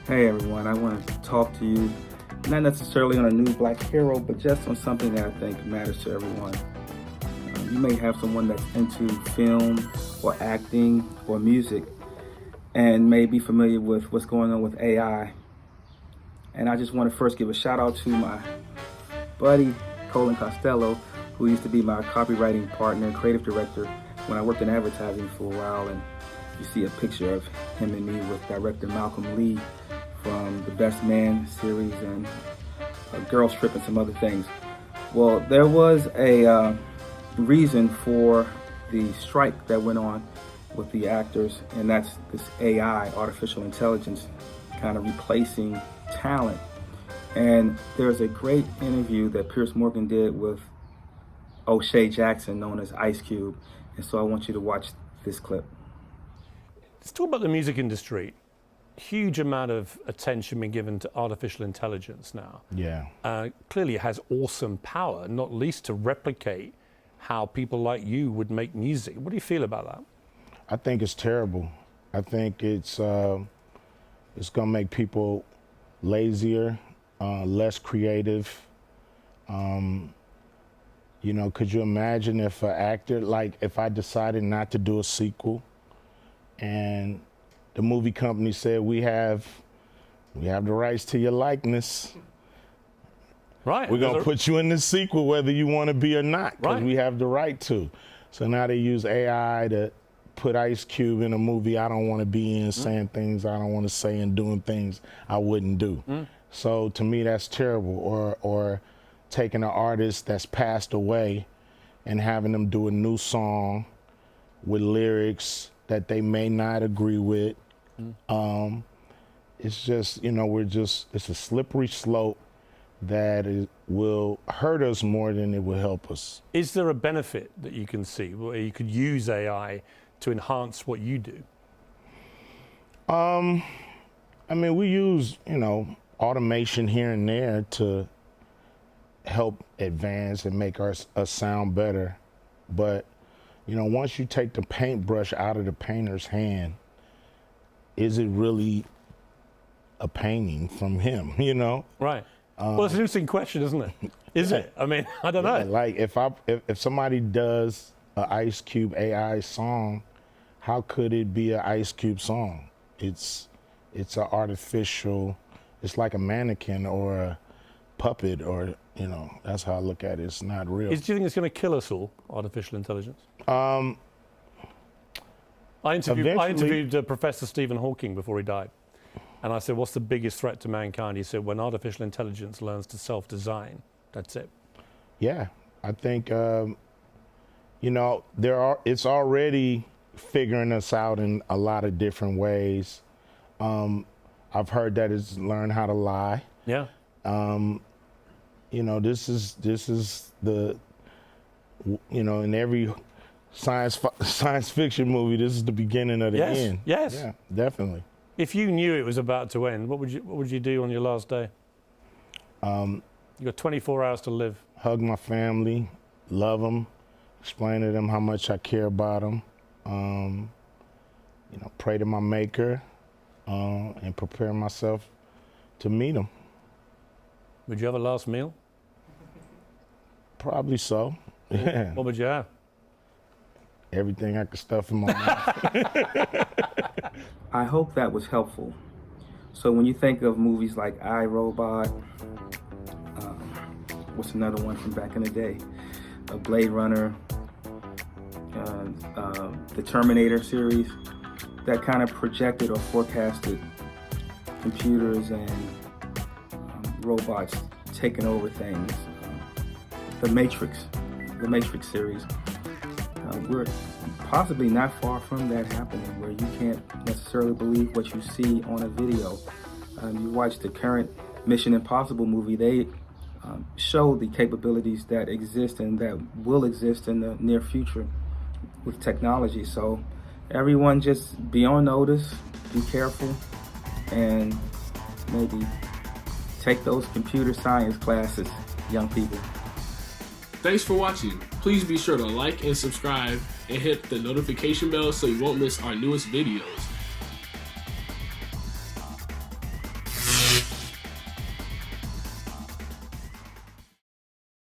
Hey everyone, I want to talk to you, not necessarily on a new black hero, but just on something that I think matters to everyone. You may have someone that's into film or acting or music and may be familiar with what's going on with AI. And I just want to first give a shout out to my buddy, Colin Costello, who used to be my copywriting partner, creative director when I worked in advertising for a while. And you see a picture of him and me with director Malcolm Lee from the Best Man series and a Girls Trip and some other things. Well, there was a reason for the strike that went on with the actors, and that's this AI, artificial intelligence, kind of replacing talent. And there's a great interview that Piers Morgan did with O'Shea Jackson, known as Ice Cube. And so I want you to watch this clip. Let's talk about the music industry. Huge amount of attention being given to artificial intelligence now. Yeah. Clearly it has awesome power, not least to replicate how people like you would make music. What do you feel about that? I think it's terrible. I think it's going to make people lazier, less creative. You know, could you imagine if an actor, like if I decided not to do a sequel and the movie company said, we have the rights to your likeness. Right. We're going to put you in the sequel whether you want to be or not, because we have the right to. So now they use AI to put Ice Cube in a movie I don't want to be in, saying things I don't want to say and doing things I wouldn't do. So to me, that's terrible. Or taking an artist that's passed away and having them do a new song with lyrics that they may not agree with. It's just, you know, it's a slippery slope that will hurt us more than it will help us. Is there a benefit that you can see where you could use AI to enhance what you do? I mean, we use, you know, automation here and there to help advance and make us sound better. But, you know, once you take the paintbrush out of the painter's hand, is it really a painting from him, you know? Right. Well, it's an interesting question, isn't it? Is it? I mean, I don't know. Like if somebody does an Ice Cube AI song, how could it be an Ice Cube song? It's an artificial, it's like a mannequin or a puppet, or, you know, that's how I look at it. It's not real. Do you think it's going to kill us all, artificial intelligence? I interviewed Professor Stephen Hawking before he died. And I said, what's the biggest threat to mankind? He said, when artificial intelligence learns to self-design, that's it. Yeah, I think, you know, it's already figuring us out in a lot of different ways. I've heard that it's learned how to lie. Yeah. You know, this is the, you know, in every science fiction movie, this is the beginning of the end. Yes. Yeah, definitely. If you knew it was about to end, what would you do on your last day? You got 24 hours to live. Hug my family, love them, explain to them how much I care about them. You know, pray to my Maker, and prepare myself to meet him. Would you have a last meal? Probably so. Yeah. What would you have? Everything I could stuff in my mouth. I hope that was helpful. So when you think of movies like I, Robot, what's another one from back in the day? Blade Runner, the Terminator series, that kind of projected or forecasted computers and robots taking over things. The Matrix series. We're possibly not far from that happening, where you can't necessarily believe what you see on a video. You watch the current Mission Impossible movie, they show the capabilities that exist and that will exist in the near future with technology. So everyone just be on notice, be careful, and maybe take those computer science classes, young people. Thanks for watching. Please be sure to like and subscribe and hit the notification bell so you won't miss our newest videos.